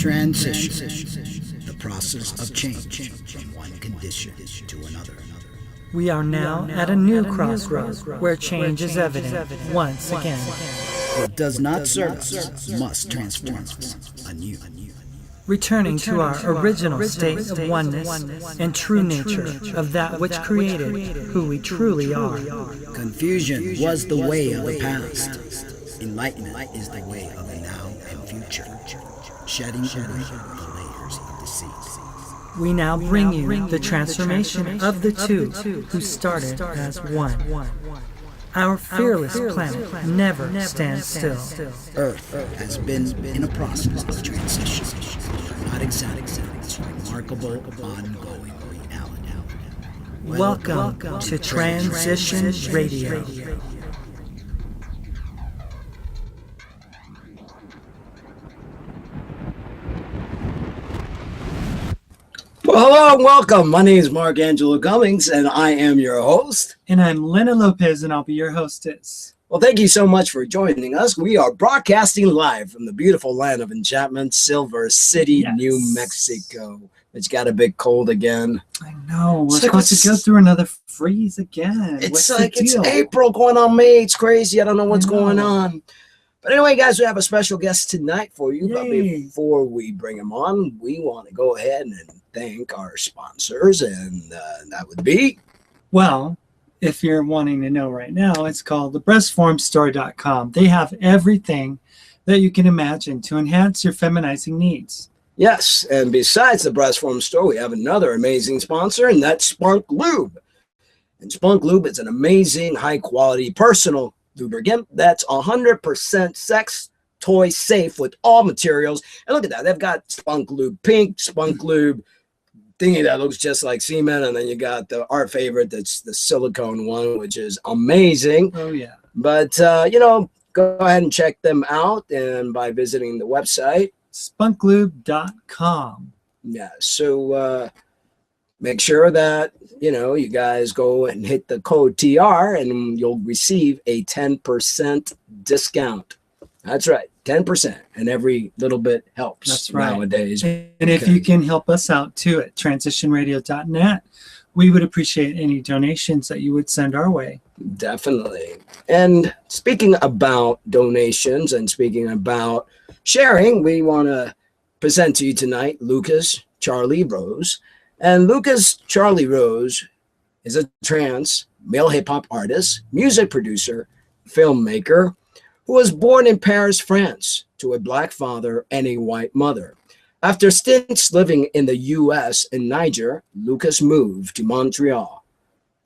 Transition, the process of change from one condition to another. We are now at a new crossroads where change is evident once again. What does not serve us must transform us anew. Returning to our original state of oneness and true nature of that which created who we truly are. Confusion was the way of the past. Enlightenment is the way of the now and future. Shedding away the layers of deceit. We now bring you the transformation of the two who started as one. Our fearless planet never stands still. Earth has been in a process of transition. We are not exempt from its remarkable ongoing reality. Welcome to Transition Radio. Well, hello and welcome. My name is Mark Angelo Cummings, and I am your host. And I'm Lena Lopez, and I'll be your hostess. Well, thank you so much for joining us. We are broadcasting live from the beautiful land of enchantment, Silver City, New Mexico. It's got a big cold again. I know. We're supposed to go through another freeze again. It's it's April going on May. It's crazy. I don't know what's going on. But anyway, guys, we have a special guest tonight for you. Yay. But before we bring him on, we want to go ahead and thank our sponsors, and that would be... Well, if you're wanting to know right now, it's called thebreastformstore.com. They have everything that you can imagine to enhance your feminizing needs. Yes, and besides the Breast Form Store, we have another amazing sponsor, and that's Spunk Lube. And Spunk Lube is an amazing, high-quality, personal lubricant that's 100% sex toy safe with all materials. And look at that. They've got Spunk Lube Pink, Spunk Lube thingy that looks just like semen, and then you got our favorite, that's the silicone one, which is amazing. Oh, yeah. But, go ahead and check them out and by visiting the website. spunklube.com. Yeah, so make sure that, you guys go and hit the code TR and you'll receive a 10% discount. That's right, 10%. And every little bit helps. That's right. Nowadays. And if you can help us out too at transitionradio.net, we would appreciate any donations that you would send our way. Definitely. And speaking about donations and speaking about sharing, we want to present to you tonight Lucas Charlie Rose. And Lucas Charlie Rose is a trans male hip-hop artist, music producer, filmmaker, who was born in Paris, France, to a black father and a white mother. After stints living in the U.S. and Niger, Lucas moved to Montreal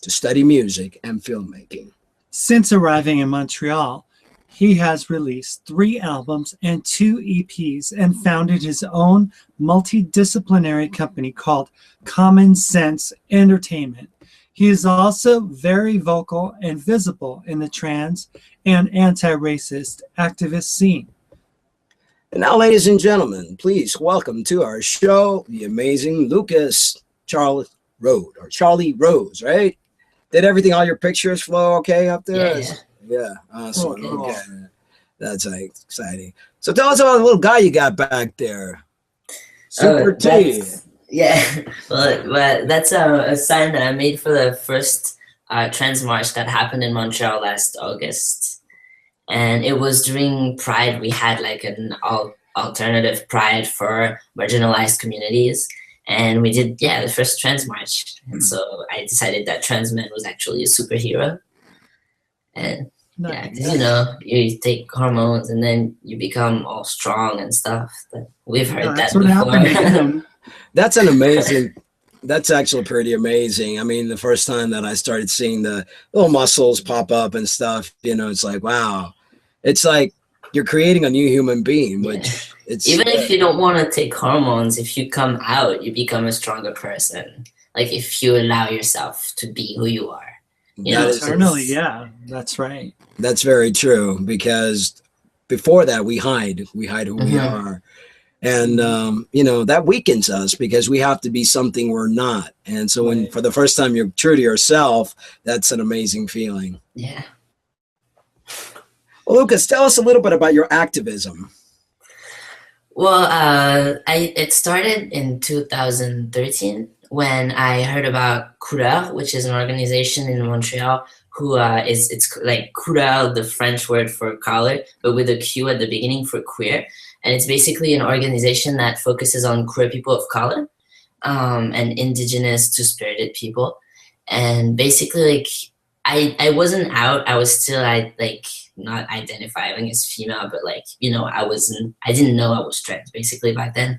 to study music and filmmaking. Since arriving in Montreal, he has released 3 albums and 2 EPs and founded his own multidisciplinary company called Common Sense Entertainment. He is also very vocal and visible in the trans and anti-racist activist scene. And now, ladies and gentlemen, please welcome to our show the amazing Lucas Charlie Rose, right? Did everything, all your pictures flow okay up there? Yeah, awesome. Cool. Okay. That's exciting. So tell us about the little guy you got back there. Super T. Yeah, well, that's a sign that I made for the first trans march that happened in Montreal last August. And it was during Pride. We had like an alternative Pride for marginalized communities. And we did, the first trans march. And so I decided that transmen was actually a superhero. And you take hormones and then you become all strong and stuff. We've heard that before. That's an amazing, that's actually pretty amazing. I mean, the first time that I started seeing the little muscles pop up and stuff, it's like, wow. It's like you're creating a new human being, which it's... Even if you don't want to take hormones, if you come out, you become a stronger person. Like if you allow yourself to be who you are. Internally, yeah, that's right. That's very true, because before that we hide who we are. And, that weakens us because we have to be something we're not. And so when for the first time you're true to yourself, that's an amazing feeling. Yeah. Well, Lucas, tell us a little bit about your activism. Well, it started in 2013 when I heard about Couleur, which is an organization in Montreal who it's like couleur, the French word for color, but with a Q at the beginning for queer, and it's basically an organization that focuses on queer people of color, and indigenous two-spirited people, and basically like I wasn't out. I was still like not identifying as female, but like, you know, I didn't know I was trans basically back then.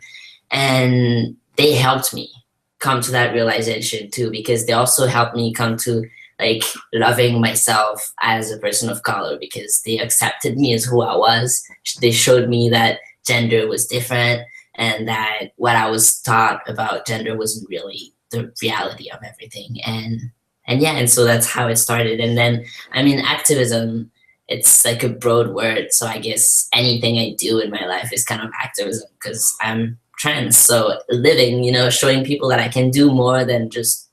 And they helped me come to that realization too, because they also helped me come to like loving myself as a person of color, because they accepted me as who I was. They showed me that gender was different and that what I was taught about gender wasn't really the reality of everything. And yeah, and so that's how it started. And then, I mean, activism, it's like a broad word. So I guess anything I do in my life is kind of activism because I'm trans. So living, you know, showing people that I can do more than just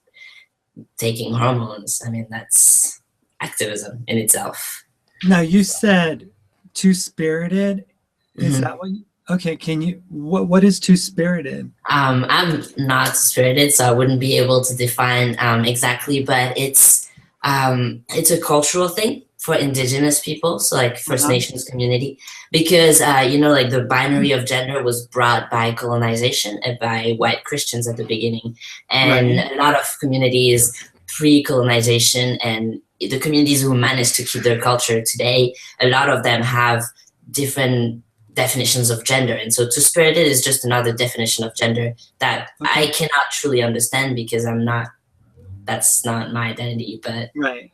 taking hormones. I mean, that's activism in itself. Now you said two-spirited. Is Mhm. that what okay, can you what is two-spirited? I'm not spirited, so I wouldn't be able to define exactly, but it's a cultural thing for indigenous people, so like First Nations community, because you know, like the binary of gender was brought by colonization and by white Christians at the beginning, and Right. a lot of communities pre-colonization and the communities who managed to keep their culture today, a lot of them have different definitions of gender, and so two-spirited is just another definition of gender that I cannot truly understand because that's not my identity. But Right.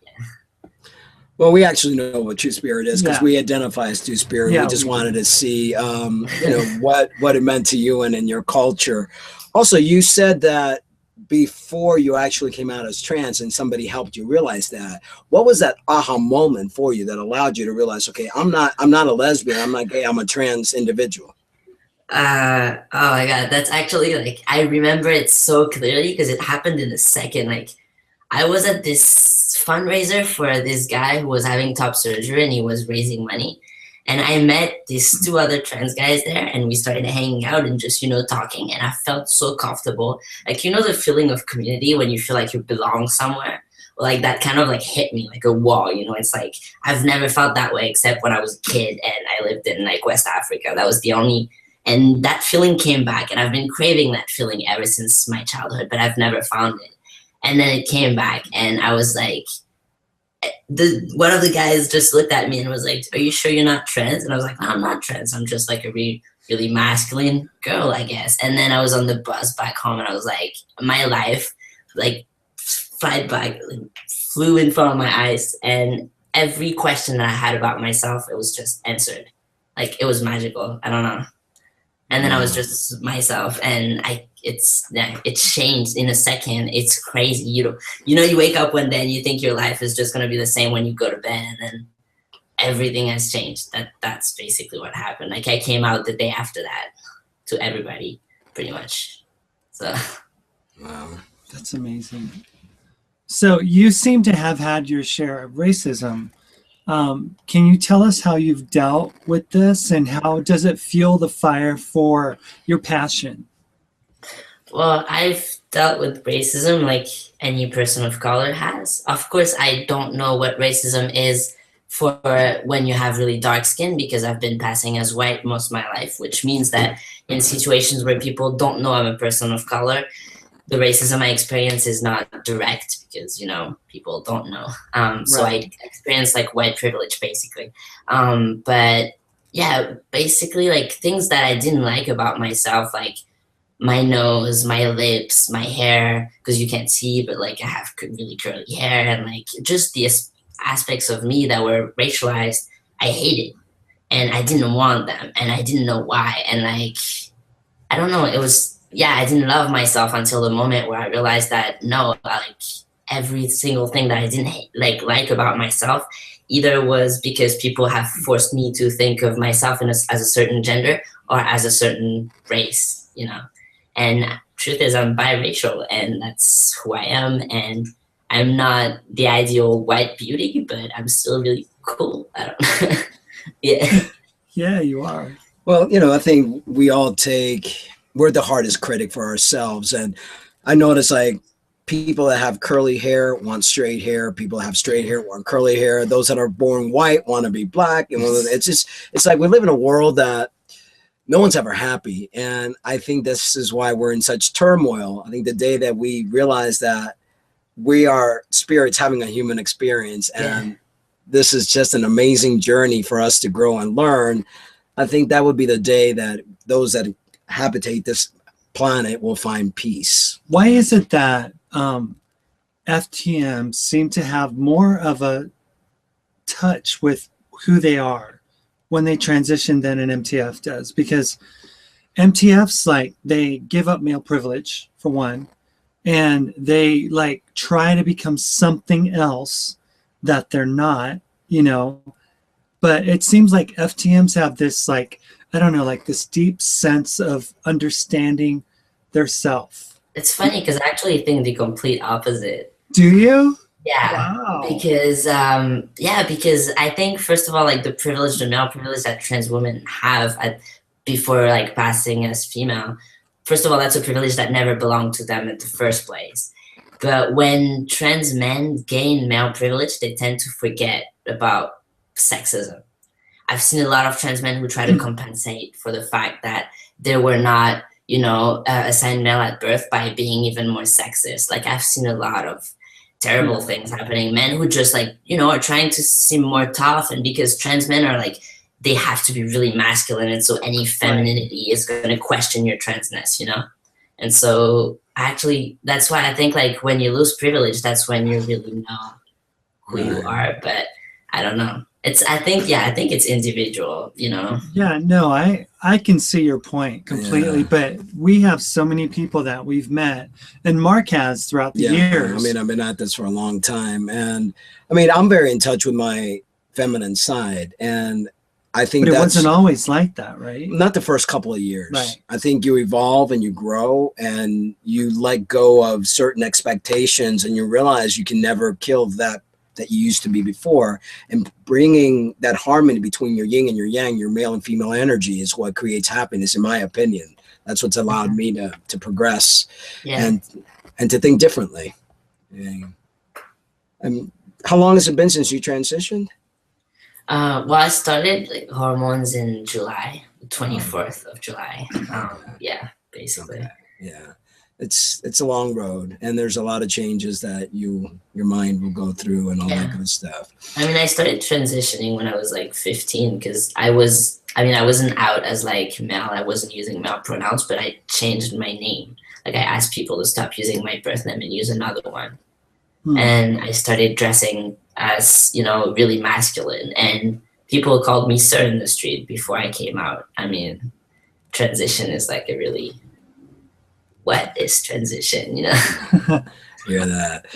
Well, we actually know what two-spirit is because Yeah. we identify as two-spirit. Yeah, we just we wanted do. to see, you know, what it meant to you and in your culture. Also, you said that before you actually came out as trans and somebody helped you realize that. What was that aha moment for you that allowed you to realize, okay, I'm not a lesbian, I'm not gay, I'm a trans individual? Oh my god, that's actually like I remember it so clearly because it happened in a second. Like I was at this fundraiser for this guy who was having top surgery and he was raising money. And I met these two other trans guys there and we started hanging out and just, you know, talking. And I felt so comfortable. Like, you know, the feeling of community when you feel like you belong somewhere? Like that kind of like hit me like a wall, you know, it's like I've never felt that way except when I was a kid and I lived in like West Africa. That was the only, and that feeling came back and I've been craving that feeling ever since my childhood, but I've never found it. And then it came back and I was like, one of the guys just looked at me and was like, "Are you sure you're not trans?" And I was like, "No, I'm not trans. I'm just like a really masculine girl, I guess." And then I was on the bus back home and I was like, my life like flight back like, flew in front of my eyes, and every question that I had about myself, it was just answered. Like it was magical. I don't know. And then I was just myself, and it changed in a second. It's crazy. You wake up one day and you think your life is just gonna be the same when you go to bed, and then everything has changed. That's basically what happened. Like I came out the day after that to everybody, pretty much. So Wow. That's amazing. So you seem to have had your share of racism. Can you tell us how you've dealt with this and how does it fuel the fire for your passion? well, I've dealt with racism like any person of color has. Of course, I don't know what racism is for when you have really dark skin because I've been passing as white most of my life, which means that in situations where people don't know I'm a person of color, the racism I experience is not direct because, you know, people don't know. So I experience like white privilege basically. But yeah, basically like things that I didn't like about myself, like my nose, my lips, my hair, because you can't see, but like I have really curly hair and like just the aspects of me that were racialized, I hated and I didn't want them and I didn't know why. And like, I don't know, it was, yeah, I didn't love myself until the moment where I realized that no, like every single thing that I didn't like about myself either was because people have forced me to think of myself as a certain gender or as a certain race, you know. And truth is, I'm biracial, and that's who I am. And I'm not the ideal white beauty, but I'm still really cool. I don't know. Yeah. Yeah, you are. Well, I think we're the hardest critic for ourselves. And I notice like people that have curly hair want straight hair. People that have straight hair want curly hair. Those that are born white want to be black. And it's like we live in a world that no one's ever happy. And I think this is why we're in such turmoil. I think the day that we realize that we are spirits having a human experience, and this is just an amazing journey for us to grow and learn, I think that would be the day that those that habitate this planet will find peace. Why is it that FTM seem to have more of a touch with who they are when they transition than an MTF does? Because MTFs, like, they give up male privilege for one, and they like try to become something else that they're not, but it seems like FTMs have this, like, I don't know, like this deep sense of understanding their self. It's funny because I actually think the complete opposite. Do you? Yeah. Wow. Because because I think, first of all, like the male privilege that trans women have before like passing as female, first of all, that's a privilege that never belonged to them in the first place. But when trans men gain male privilege, they tend to forget about sexism. I've seen a lot of trans men who try to compensate for the fact that they were not, assigned male at birth by being even more sexist. Like, I've seen a lot of terrible things happening. Men who just like, are trying to seem more tough, and because trans men are like, they have to be really masculine, and so any femininity is going to question your transness, And so actually, that's why I think like when you lose privilege, that's when you really know who you are. But I don't know. I think it's individual, Yeah, no, I can see your point completely, but we have so many people that we've met, and Mark has throughout the years. I mean, I've been at this for a long time, and I mean, I'm very in touch with my feminine side, and I think but it wasn't always like that, right? Not the first couple of years. Right. I think you evolve and you grow and you let go of certain expectations, and you realize you can never kill that you used to be before. And bringing that harmony between your yin and your yang, your male and female energy, is what creates happiness, in my opinion. That's what's allowed me to progress and to think differently. Yeah. And how long has it been since you transitioned? Well, I started like hormones in July, 24th of July. Basically. Okay. Yeah. It's a long road, and there's a lot of changes that your mind will go through and all that good stuff. I mean, I started transitioning when I was like 15 because I wasn't out as like male. I wasn't using male pronouns, but I changed my name. Like, I asked people to stop using my birth name and use another one. And I started dressing as, really masculine, and people called me sir in the street before I came out. I mean, transition is like a really, what is transition, Hear that.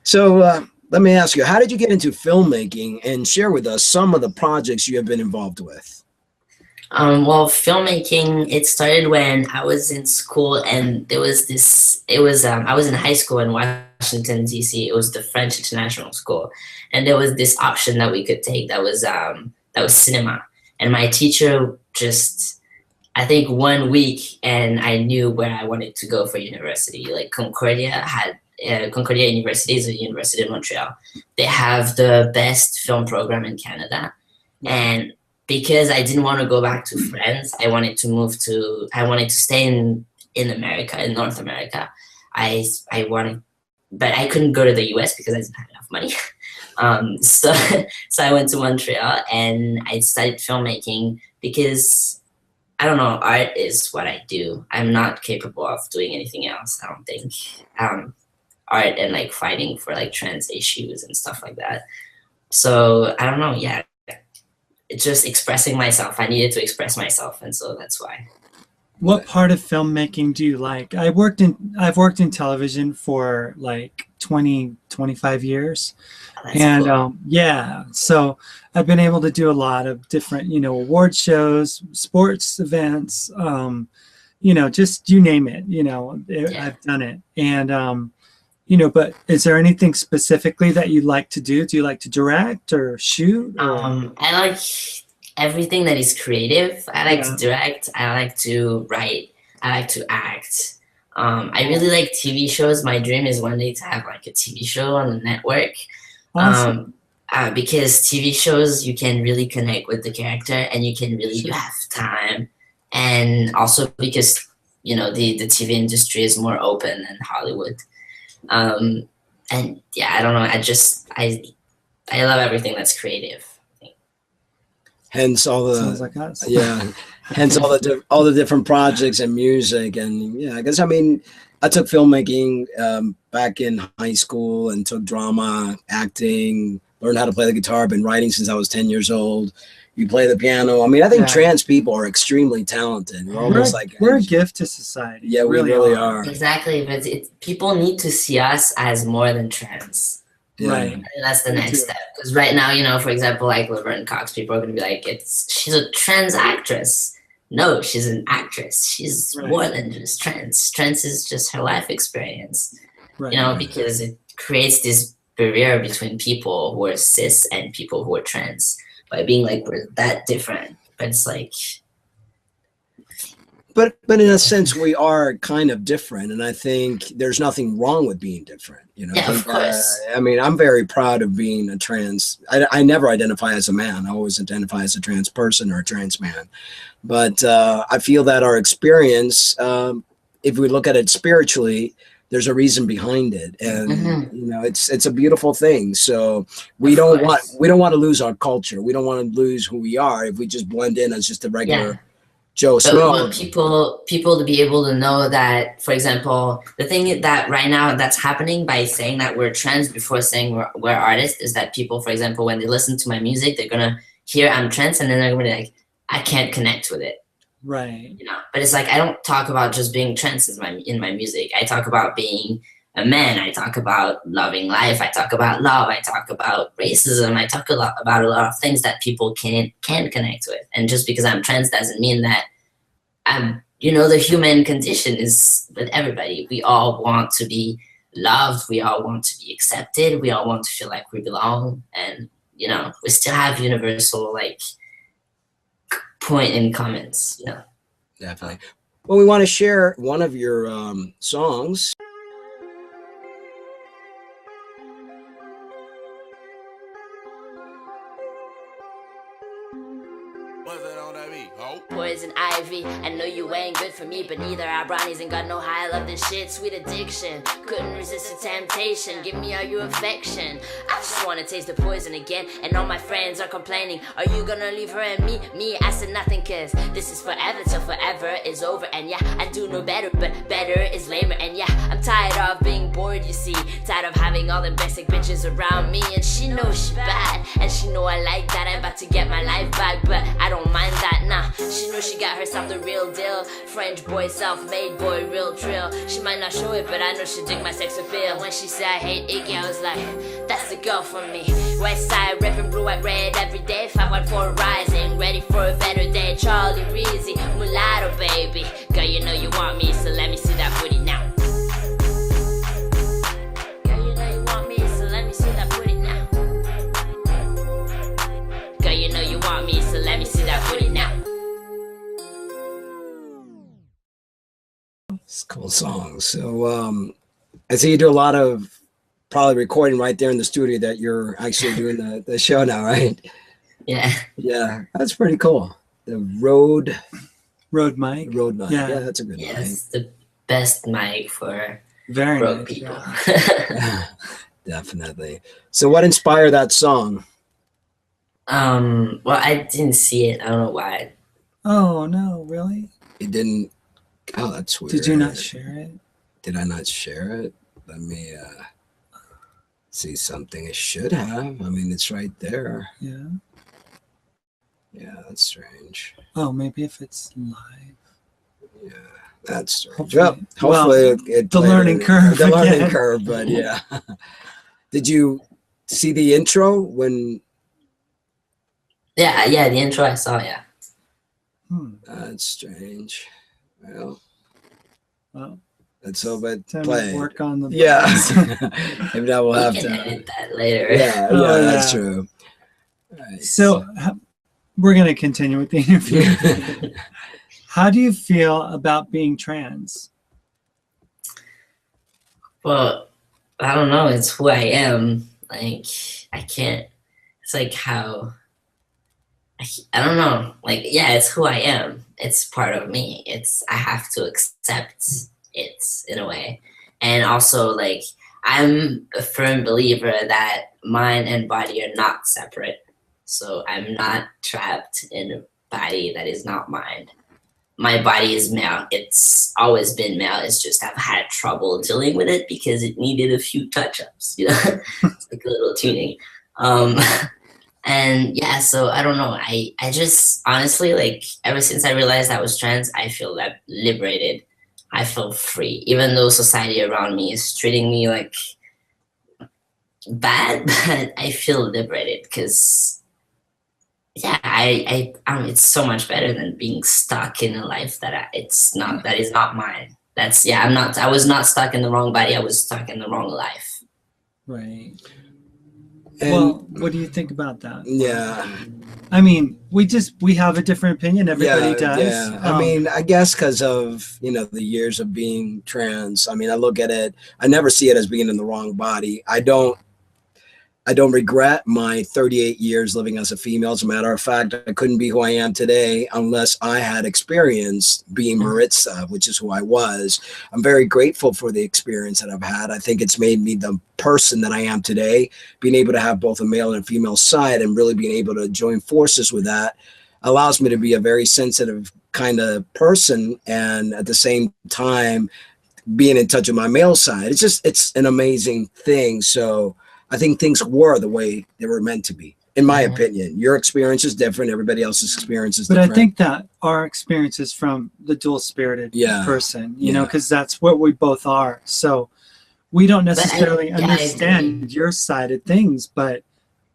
So let me ask you, how did you get into filmmaking, and share with us some of the projects you have been involved with? Well, filmmaking, it started when I was in school, and there was I was in high school in Washington, D.C. It was the French International School. And there was this option that we could take that was cinema. And my teacher just, I think 1 week, and I knew where I wanted to go for university. Like Concordia University is a university in Montreal. They have the best film program in Canada. And because I didn't want to go back to France, I wanted to stay in America, in North America. But I couldn't go to the US because I didn't have enough money. So I went to Montreal and I studied filmmaking because, I don't know, art is what I do. I'm not capable of doing anything else, I don't think. Art and like fighting for like trans issues and stuff like that. So I don't know, it's just expressing myself. I needed to express myself, and so that's why. What part of filmmaking do you like? I've worked in television for like 25 years. That's And cool. So I've been able to do a lot of different, award shows, sports events, just you name it, I've done it. And, but is there anything specifically that you like to do? Do you like to direct or shoot? Or? everything that is creative. I like Yeah. to direct. I like to write. I like to act. I really like TV shows. My dream is one day to have like a TV show on the network. Awesome. Because TV shows, you can really connect with the character and you can really, you Sure. have time. And also because, you know, the TV industry is more open than Hollywood. And yeah, I don't know. I love everything that's creative. Hence all the Sounds like us. yeah, hence all the different projects and music. And yeah, I guess, I mean, I took filmmaking back in high school and took drama, acting, learned how to play the guitar. Been writing since I was 10 years old. You play the piano. I mean, I think Yeah. trans people are extremely talented. We're almost like We're a gift to society. Yeah, we really are. Exactly, but people need to see us as more than trans. Yeah. Right. And that's the Me next too. step. Because right now, you know, for example, like Laverne Cox, people are going to be like, she's a trans actress. No, she's an actress. She's Right. more than just trans. Trans is just her life experience, Right. you know, because it creates this barrier between people who are cis and people who are trans by being like, we're that different. But it's like, But in a sense, we are kind of different, and I think there's nothing wrong with being different. You know, Yeah, I of think, course. I mean, I'm very proud of being a trans. I never identify as a man. I always identify as a trans person or a trans man. But I feel that our experience, if we look at it spiritually, there's a reason behind it, and Mhm. you know, it's a beautiful thing. So we Of don't course. want to lose our culture. We don't want to lose who we are if we just blend in as just a regular Yeah. Joe But we Smo. want people to be able to know that, for example, the thing that right now that's happening by saying that we're trans before saying we're artists is that people, for example, when they listen to my music, they're gonna hear I'm trans and then they're gonna be like, I can't connect with it, Right. you know. But it's like I don't talk about just being trans in my music. I talk about being a man. I talk about loving life. I talk about love. I talk about racism. I talk about a lot of things that people can connect with. And just because I'm trans doesn't mean that you know, the human condition is with everybody. We all want to be loved. We all want to be accepted. We all want to feel like we belong. And, you know, we still have universal, like, point in comments, you know. Definitely. Well, we want to share one of your songs. Poison ivy, I know you ain't good for me, but neither are brownies and got no high. I love this shit, sweet addiction. Couldn't resist the temptation, give me all your affection. I just wanna taste the poison again, and all my friends are complaining. Are you gonna leave her and me? Me, I said nothing, cause this is forever till forever is over. And yeah, I do know better, but better is lamer. And yeah, I'm tired of being bored, you see. Tired of having all the basic bitches around me. And she knows she bad, and she know I like that. I'm about to get my life back, but I don't mind that, nah. She knows she got herself the real deal. French boy, self-made boy, real drill. She might not show it, but I know she dig my sex appeal. When she said I hate Iggy, I was like, that's the girl for me. West side, ripping blue, white, red every day. 514 rising, ready for a better day. Charlie Reezy, mulatto baby. Girl, you know you want me, so let me see that booty now. Girl, you know you want me, so let me see that booty now. Girl, you know you want me, so let me see that booty now. It's a cool song. So I see you do a lot of probably recording right there in the studio that you're actually doing the show now, right? Yeah. Yeah, that's pretty cool. The Road mic. mic. Yeah. Yeah, that's a good Yeah, mic. it's the best mic for Very broke nice. people. Yeah. Definitely. So what inspired that song? Well, I didn't see it. I don't know why. Oh no, really? It didn't. Oh, that's weird. Did you not share it? Did I not share it? Let me see something. I should have. I mean, it's right there. Yeah. Yeah, that's strange. Oh, maybe if it's live. Yeah, that's strange. Hopefully- Well, hopefully it the played learning it. curve The learning again. curve, but yeah. Did you see the intro when? Yeah, the intro I saw, yeah. That's strange. Well, Well, let's hope it time play. to work on the Yeah, maybe that will have We can to. edit that later. Yeah, Oh, that's yeah. true. Right. So, we're going to continue with the interview. How do you feel about being trans? Well, I don't know. It's who I am. Like, I can't. It's like how. I don't know. Like, yeah, it's who I am. It's part of me. I have to accept it in a way. And also, like, I'm a firm believer that mind and body are not separate. So I'm not trapped in a body that is not mine. My body is male. It's always been male. It's just I've had trouble dealing with it because it needed a few touch-ups, you know, it's like a little tuning. And yeah, so I don't know. I just honestly, like, ever since I realized I was trans, I feel that liberated. I feel free, even though society around me is treating me like bad, but I feel liberated because yeah, it's so much better than being stuck in a life that is not mine. I was not stuck in the wrong body. I was stuck in the wrong life. Right. And well, what do you think about that? yeah, I mean, we have a different opinion. Everybody does. Yeah. I mean, I guess because of, you know, the years of being trans. I mean, I look at it, I never see it as being in the wrong body. I don't regret my 38 years living as a female. As a matter of fact, I couldn't be who I am today unless I had experienced being Maritza, which is who I was. I'm very grateful for the experience that I've had. I think it's made me the person that I am today. Being able to have both a male and a female side and really being able to join forces with that allows me to be a very sensitive kind of person, and at the same time being in touch with my male side. It's an amazing thing. So I think things were the way they were meant to be, in my opinion. Your experience is different. Everybody else's experience is different. But I think that our experience is from the dual-spirited person, you know, because that's what we both are. So we don't necessarily understand your side of things, but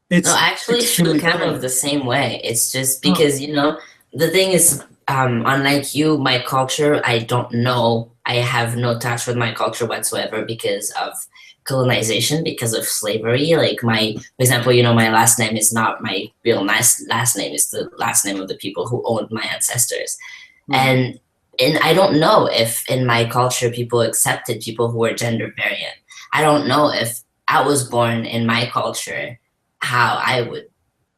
it's I actually feel kind of the same way. It's just because, you know, the thing is, unlike you, my culture, I don't know. I have no touch with my culture whatsoever because of colonization, because of slavery. Like for example, you know, my last name is not my real last name. It's the last name of the people who owned my ancestors. And I don't know if in my culture people accepted people who were gender variant. I don't know if I was born in my culture how I would,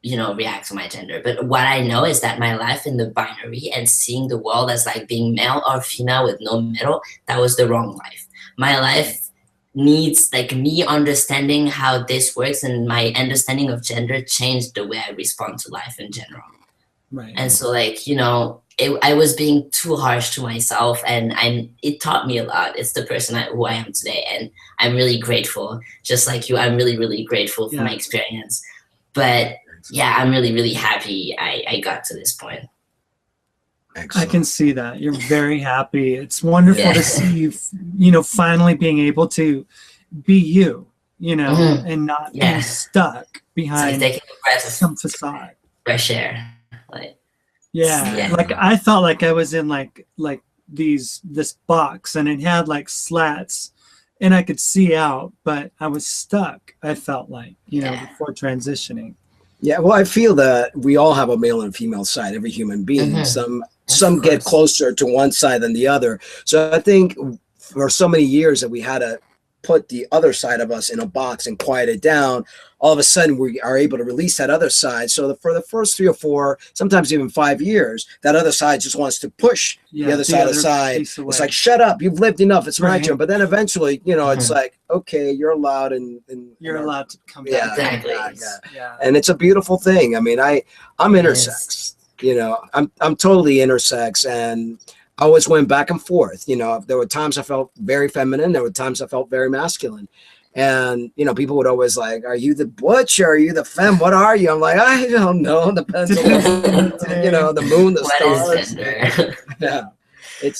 you know, react to my gender. But what I know is that my life in the binary and seeing the world as like being male or female with no middle, that was the wrong life. My life needs, like, me understanding how this works, and my understanding of gender changed the way I respond to life in general. Right. And so, like, you know, I was being too harsh to myself, and it taught me a lot. It's the person who I am today, and I'm really grateful. Just like you, I'm really, really grateful for my experience. But yeah, I'm really, really happy I got to this point. Excellent. I can see that. You're very happy. It's wonderful to see you, you know, finally being able to be you, you know, and not being stuck behind some facade. Fresh air. Like, like I felt like I was in like this box, and it had like slats and I could see out, but I was stuck. I felt like, you know, before transitioning. Yeah, well, I feel that we all have a male and female side, every human being. Some get closer to one side than the other. So I think for so many years that we had to put the other side of us in a box and quiet it down, all of a sudden we are able to release that other side. So for the first 3 or 4, sometimes even 5 years, that other side just wants to push the other side of the side. It's like, shut up, you've lived enough, it's my turn. But then eventually, you know, it's like, okay, you're allowed, and you're allowed to come back. And it's a beautiful thing. I mean, I'm intersex. You know, I'm totally intersex, and I always went back and forth. You know, there were times I felt very feminine. There were times I felt very masculine. And, you know, people would always like, are you the butch or are you the femme? What are you? I'm like, I don't know. Depends on, you know, the moon, the stars.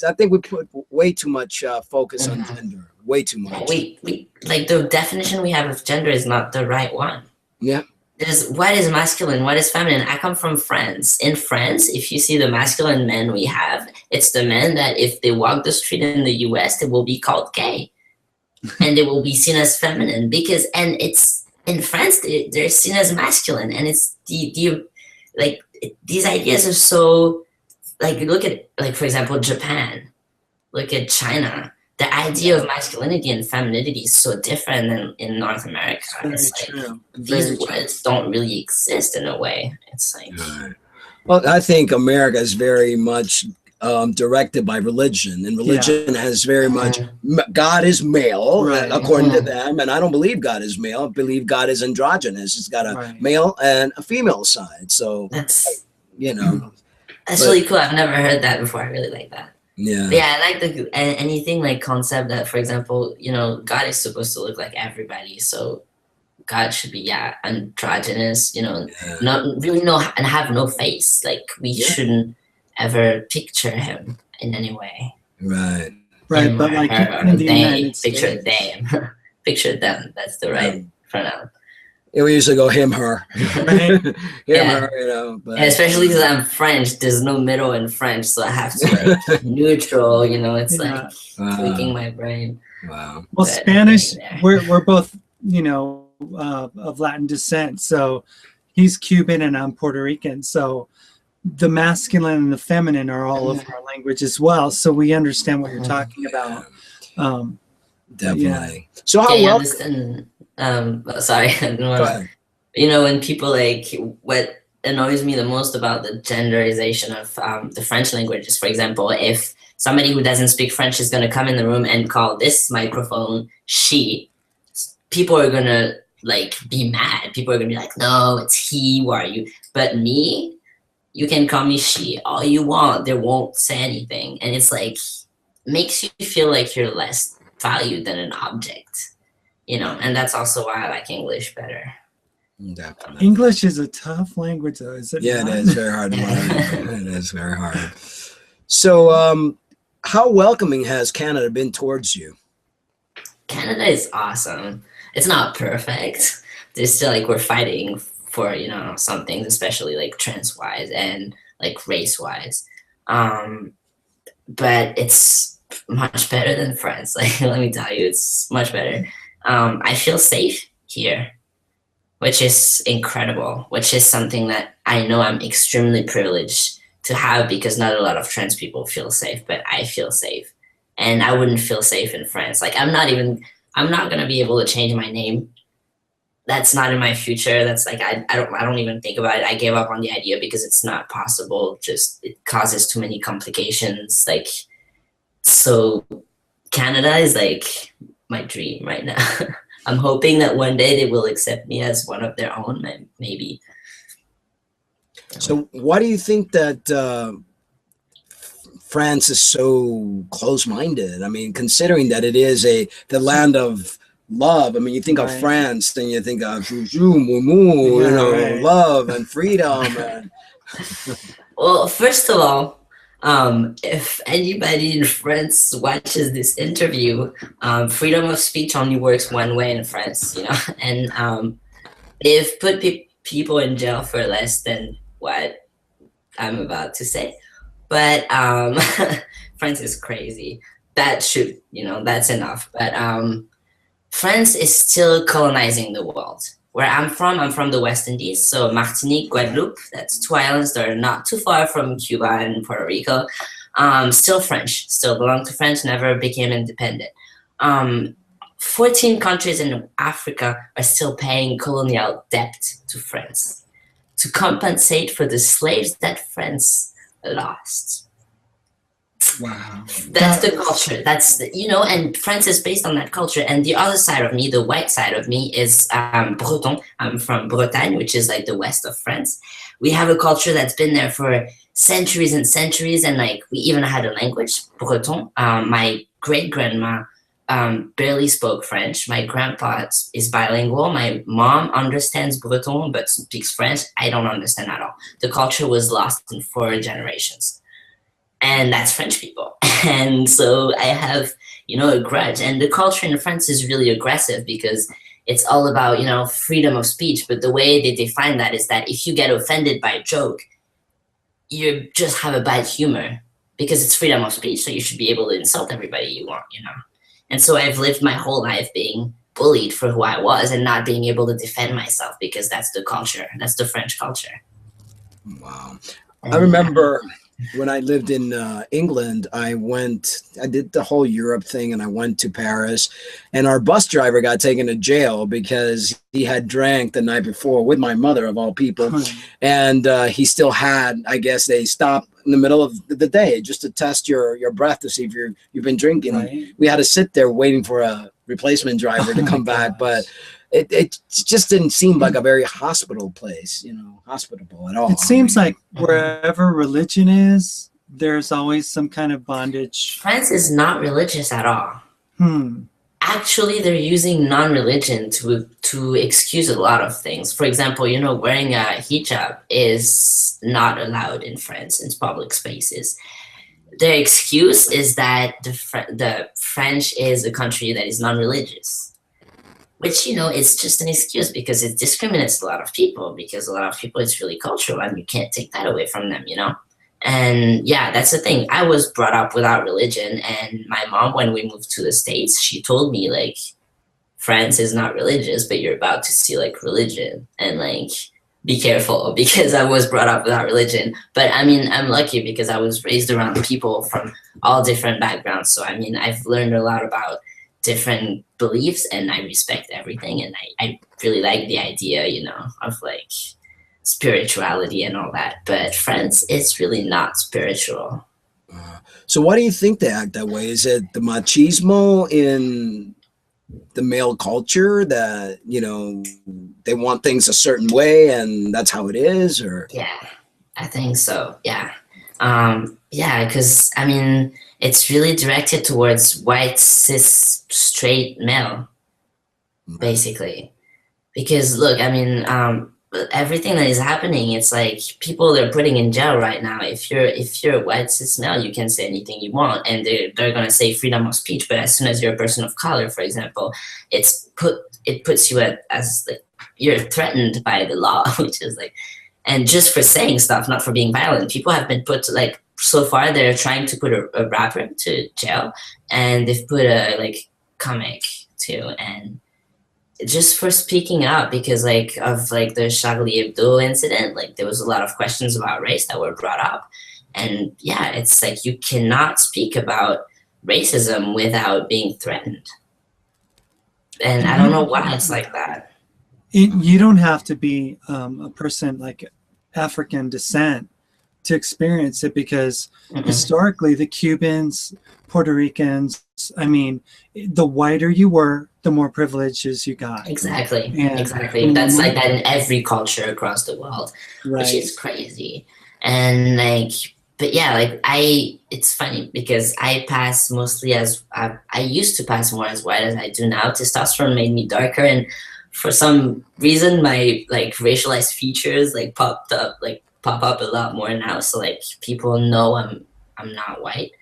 I think we put way too much focus on gender. Way too much. We like, the definition we have of gender is not the right one. Yeah. There's what is masculine, what is feminine. I come from France. In France, if you see the masculine men we have, it's the men that if they walk the street in the US, they will be called gay. And they will be seen as feminine and it's in France, they're seen as masculine. And it's like these ideas are so, like, look at, like, for example, Japan, look at China. The idea of masculinity and femininity is so different than in North America. It's like, these words don't really exist in a way. It's like, well, I think America is very much directed by religion, and religion has very much, God is male, according to them, and I don't believe God is male. I believe God is androgynous. It's got a male and a female side. So that's, you know, that's really cool. I've never heard that before. I really like that. Yeah. Yeah, I like the anything like concept that, for example, you know, God is supposed to look like everybody, so God should be androgynous, you know, not really and have no face. Like we shouldn't ever picture him in any way. Right. Right, but like in the United States, picture them, picture them. That's the right pronoun. We usually go him, her, right? him, her, you know. But, and especially because I'm French, there's no middle in French, so I have to like neutral. You know, it's like tweaking my brain. Wow. Well, Spanish, we're both, you know, of Latin descent, so he's Cuban and I'm Puerto Rican, so the masculine and the feminine are all over our language as well, so we understand what you're talking about. Definitely. So how well? Sorry, I didn't want to. You know, when people like, what annoys me the most about the genderization of the French language is, for example, if somebody who doesn't speak French is going to come in the room and call this microphone she, people are going to like be mad. People are going to be like, no, it's he, who are you? But me, you can call me she all you want. They won't say anything. And it's like, makes you feel like you're less valued than an object. You know, and that's also why I like English better. Definitely. English is a tough language, though, is it? Yeah, it is very hard to learn. It is very hard. So, how welcoming has Canada been towards you? Canada is awesome. It's not perfect. There's still like, we're fighting for, you know, some things, especially like trans-wise and like race-wise. But it's much better than France. Like, let me tell you, it's much better. I feel safe here, which is incredible, which is something that I know I'm extremely privileged to have, because not a lot of trans people feel safe, but I feel safe. And I wouldn't feel safe in France. Like, I'm not going to be able to change my name. That's not in my future. That's like, I don't even think about it. I gave up on the idea because it's not possible. Just, it causes too many complications. Like, so Canada is like my dream right now. I'm hoping that one day they will accept me as one of their own, maybe. So why do you think that France is so close-minded? I mean, considering that it is the land of love. I mean, you think of France, then you think of love and freedom. And well, first of all, if anybody in France watches this interview, freedom of speech only works one way in France, you know, and they've put people in jail for less than what I'm about to say, but France is crazy. That should, you know, that's enough. But France is still colonizing the world. Where I'm from the West Indies, so Martinique, Guadeloupe, that's two islands that are not too far from Cuba and Puerto Rico. Still French, still belong to France, never became independent. 14 countries in Africa are still paying colonial debt to France to compensate for the slaves that France lost. Wow. That's the culture. That's the, you know, and France is based on that culture. And the other side of me, the white side of me, is Breton. I'm from Bretagne, which is like the west of France. We have a culture that's been there for centuries and centuries, and like we even had a language, Breton. My great grandma barely spoke French. My grandpa is bilingual. My mom understands Breton but speaks French. I don't understand at all. The culture was lost in 4 generations. And that's French people. And so I have, you know, a grudge. And the culture in France is really aggressive because it's all about, you know, freedom of speech. But the way they define that is that if you get offended by a joke, you just have a bad humor because it's freedom of speech. So you should be able to insult everybody you want, you know. And so I've lived my whole life being bullied for who I was and not being able to defend myself because that's the culture. That's the French culture. Wow. I And remember when I lived in England, I did the whole Europe thing, and I went to Paris, and our bus driver got taken to jail because he had drank the night before with my mother, of all people. And he still had, I guess they stopped in the middle of the day just to test your breath to see if you've been drinking. Right. We had to sit there waiting for a replacement driver to come back, but it just didn't seem like a very hospitable place, hospitable at all. It seems like wherever religion is, there's always some kind of bondage. France is not religious at all. Hmm. Actually, they're using non-religion to excuse a lot of things. For example, wearing a hijab is not allowed in France in public spaces. Their excuse is that the French is a country that is non-religious, which, it's just an excuse because it discriminates a lot of people, because a lot of people, it's really cultural and you can't take that away from them, And yeah, that's the thing. I was brought up without religion, and my mom, when we moved to the States, she told me, like, France is not religious, but you're about to see, like, religion, and, like, be careful, because I was brought up without religion. But I mean, I'm lucky because I was raised around people from all different backgrounds. So I mean, I've learned a lot about different beliefs, and I respect everything, and I really like the idea, of like spirituality and all that. But France, it's really not spiritual. So why do you think they act that way? Is it the machismo in the male culture that, they want things a certain way and that's how it is? Or Yeah, I think so. Yeah. Yeah, because I mean, it's really directed towards white, cis, straight male, basically. Because look, I mean, everything that is happening, it's like people they're putting in jail right now. If you're a white cis male, you can say anything you want, and they're gonna say freedom of speech. But as soon as you're a person of color, for example, it puts you as like you're threatened by the law, which is like, and just for saying stuff, not for being violent. People have been put to, like, so far they're trying to put a rapper to jail, and they've put a like comic too, and just for speaking up because like of like the Charlie Hebdo incident, like there was a lot of questions about race that were brought up. And yeah, it's like you cannot speak about racism without being threatened. And I don't know why it's like that. You don't have to be a person like African descent to experience it, because historically the Cubans, Puerto Ricans, I mean, the whiter you were, the more privileges you got. Exactly. And, exactly. That's like that in every culture across the world, which is crazy. And like, but yeah, like it's funny because I pass mostly as, I used to pass more as white as I do now. Testosterone made me darker, and for some reason my like racialized features like pop up a lot more now. So like people know I'm not white.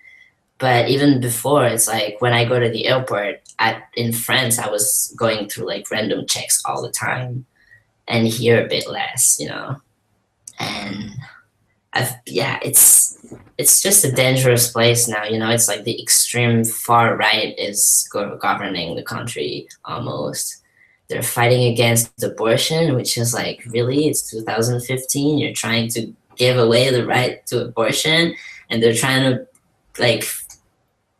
But even before, it's like when I go to the airport in France, I was going through like random checks all the time, and here a bit less, And it's just a dangerous place now, It's like the extreme far right is governing the country almost. They're fighting against abortion, which is like, really, it's 2015. You're trying to give away the right to abortion, and they're trying to like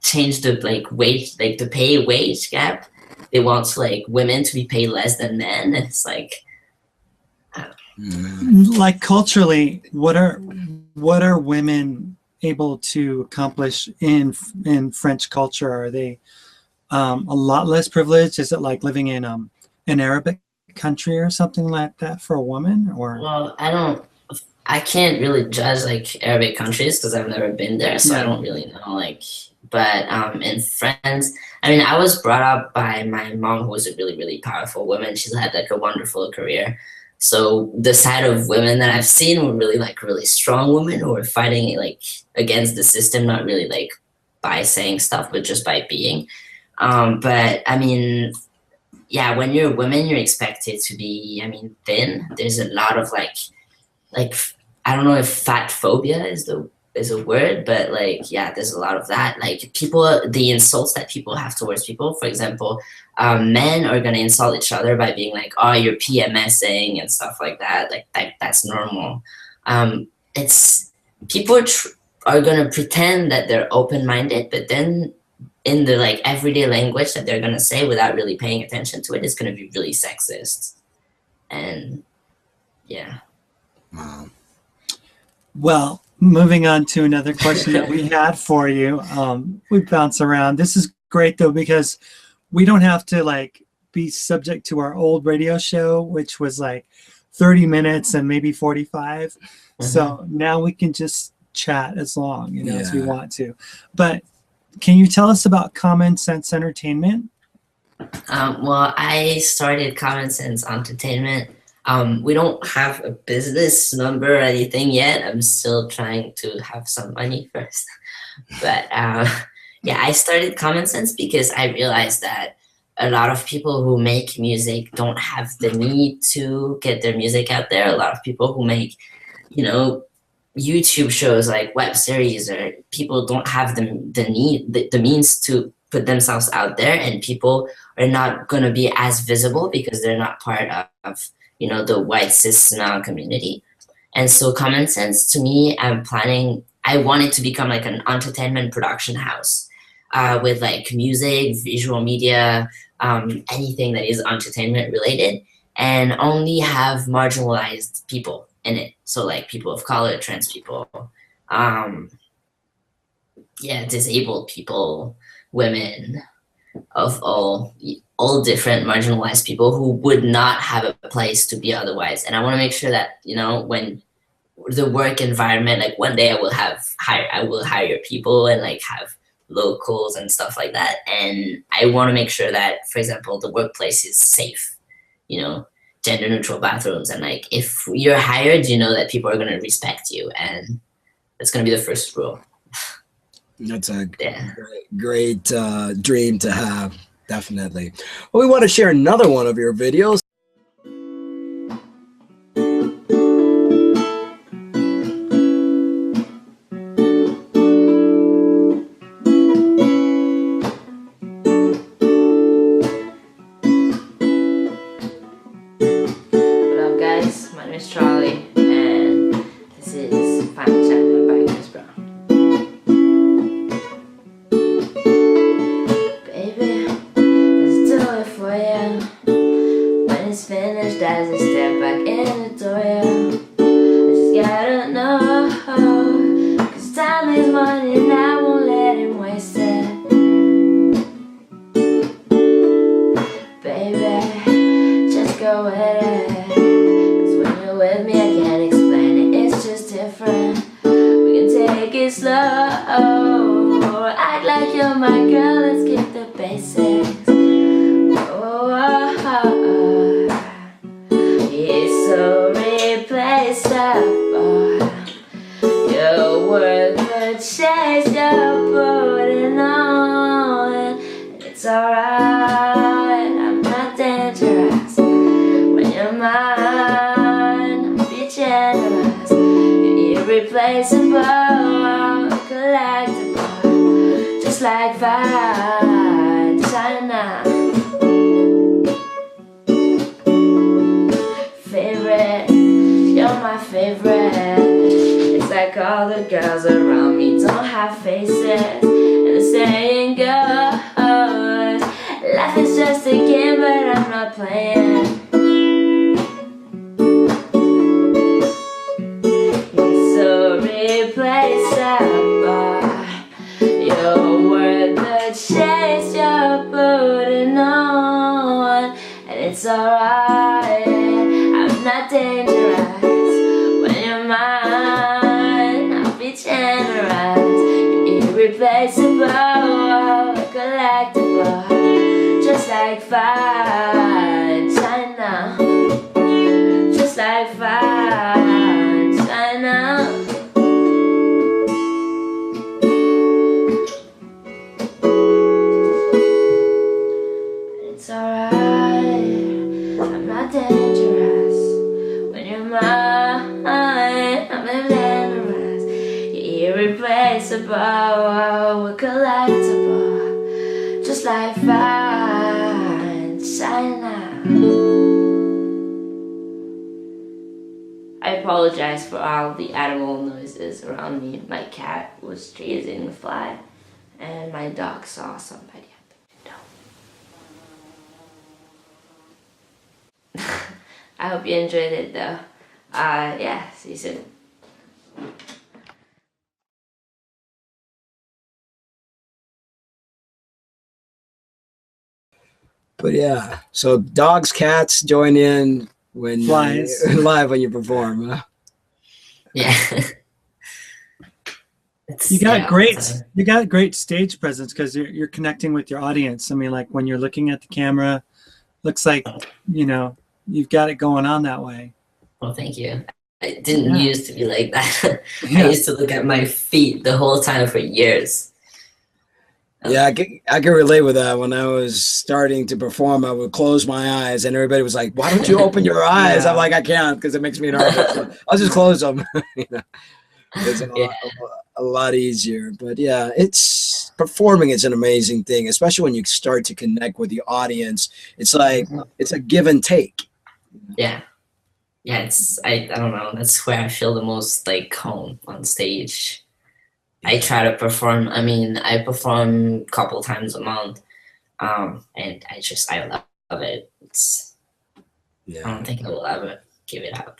change the like wage, like the pay wage gap. They want like women to be paid less than men. It's like, like culturally, what are women able to accomplish in French culture? Are they a lot less privileged? Is it like living in an Arabic country or something like that for a woman? Or well, I can't really judge like Arabic countries because I've never been there, so I don't really know. Like, but in France, I mean, I was brought up by my mom, who was a really, really powerful woman. She's had like a wonderful career. So the side of women that I've seen were really like really strong women who were fighting like against the system, not really like by saying stuff, but just by being. But I mean, yeah, when you're a woman, you're expected to be, I mean, thin. There's a lot of like I don't know if fat phobia is a word, but like, yeah, there's a lot of that. Like people, the insults that people have towards people, for example, men are going to insult each other by being like, oh, you're PMSing and stuff like that. Like that's normal. it's people are gonna pretend that they're open-minded, but then in the like everyday language that they're gonna say without really paying attention to it is gonna be really sexist. And yeah. Wow. Well, moving on to another question that we had for you. We bounce around. This is great though, because we don't have to like be subject to our old radio show, which was like 30 minutes and maybe 45. So now we can just chat as long, as we want to. But can you tell us about Common Sense Entertainment? Well, I started Common Sense Entertainment. We don't have a business number or anything yet. I'm still trying to have some money first. But yeah, I started Common Sense because I realized that a lot of people who make music don't have the need to get their music out there. A lot of people who make, YouTube shows like web series, or people don't have the means to put themselves out there, and people are not going to be as visible because they're not part of the white cis male community. And so Common Sense, to me, I wanted to become like an entertainment production house with like music, visual media, anything that is entertainment related, and only have marginalized people in it. So like people of color, trans people, disabled people, women, of all different marginalized people who would not have a place to be otherwise. And I want to make sure that, when the work environment, like one day I will hire people and like have locals and stuff like that. And I want to make sure that, for example, the workplace is safe, gender neutral bathrooms. And like, if you're hired, that people are going to respect you. And that's going to be the first rule. That's a great dream to have, definitely. Well, we want to share another one of your videos. What up, guys? My name is Charlie, and this is Final Chapter by Chris Brown. Baby, let's do it for you. When it's finished, I just step back in the door, I just gotta know, 'cause time is money and I won't let him waste it. Baby, just go with it, 'cause when you're with me I can't explain it, it's just different. We can take it slow, act like you're my girl, let's get the basics. He's so replaceable, you're worth the chase you're putting on. And it's alright, I'm not dangerous. When you're mine, I'll be generous. You're irreplaceable, collectible, just like fine china. Favorite, you're my favorite. It's like all the girls around me don't have faces, and the saying goes, life is just a game, but I'm not playing. You're so replaceable, you're worth the chase you're putting on. And it's alright, I'm not dangerous. When you're mine, I'll be generous. You're irreplaceable, collectible, just like fine china, just like fine china. It's alright, I'm not dangerous. When you're mine, I'm generous. You're irreplaceable, we're collectible, just like fine china. I apologize for all the animal noises around me. My cat was chasing the fly, and my dog saw somebody at the window. I hope you enjoyed it, though. Yeah, see you soon. But yeah, so dogs, cats join in when Flies. live when you perform. Huh? Yeah. You got great stage presence because you're connecting with your audience. I mean, like when you're looking at the camera, looks like, you know, you've got it going on that way. Well, thank you. I didn't Yeah. used to be like that. Yeah. I used to look at my feet the whole time for years. Yeah, I can relate with that. When I was starting to perform, I would close my eyes, and everybody was like, "Why don't you open your eyes?" Yeah. I'm like, "I can't because it makes me nervous. So I'll just close them." You know, it's a lot easier. But yeah, it's performing is an amazing thing, especially when you start to connect with the audience. It's like it's a give and take. Yeah. Yeah, I don't know. That's where I feel the most like home on stage. I try to perform. I mean, I perform a couple times a month, and I love it. I don't think I will ever give it up.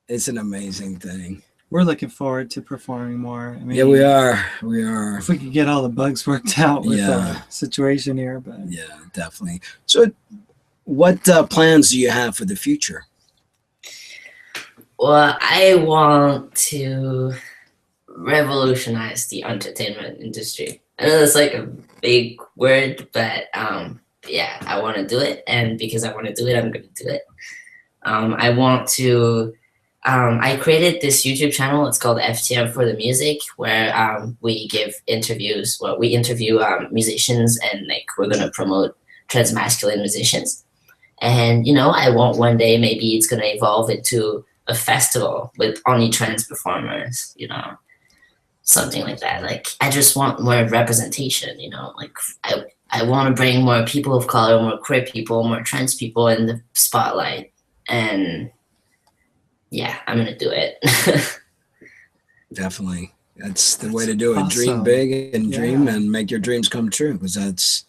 It's an amazing thing. We're looking forward to performing more. I mean, Yeah, we are. We are. If we could get all the bugs worked out with the situation here, but yeah, definitely. So, what plans do you have for the future? Well, I want to revolutionize the entertainment industry. I know that's like a big word, but yeah, I want to do it, and because I want to do it, I'm going to do it. I want to. I created this YouTube channel. It's called FTM for the Music, where we give interviews. Well, we interview musicians, and like we're gonna promote transmasculine musicians. And you know, I want one day maybe it's gonna evolve into a festival with only trans performers. You know, something like that. Like I just want more representation. You know, like I want to bring more people of color, more queer people, more trans people in the spotlight, and yeah, I'm gonna do it. Definitely. That's the way to do it. Awesome. Dream big and dream and make your dreams come true, because that's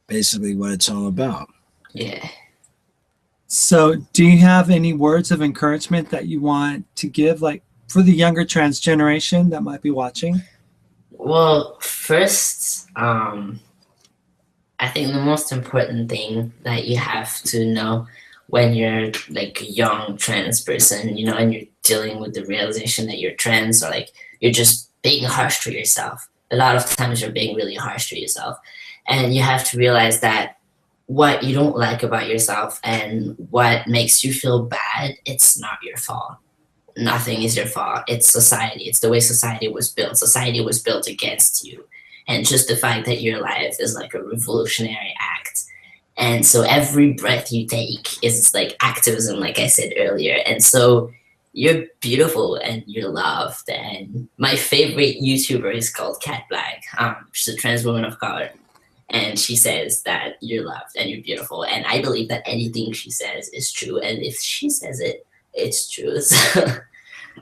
basically what it's all about. Yeah. So do you have any words of encouragement that you want to give, like for the younger trans generation that might be watching? Well, first, I think the most important thing that you have to know when you're like a young trans person, you know, and you're dealing with the realization that you're trans, or like you're just being harsh to yourself. A lot of times you're being really harsh to yourself. And you have to realize that what you don't like about yourself and what makes you feel bad, it's not your fault. Nothing is your fault. It's society. It's the way society was built. Society was built against you. And just the fact that you're alive is like a revolutionary act. And so every breath you take is like activism, like I said earlier. And so you're beautiful and you're loved. And my favorite YouTuber is called Cat Black. She's a trans woman of color. And she says that you're loved and you're beautiful. And I believe that anything she says is true. And if she says it, it's true.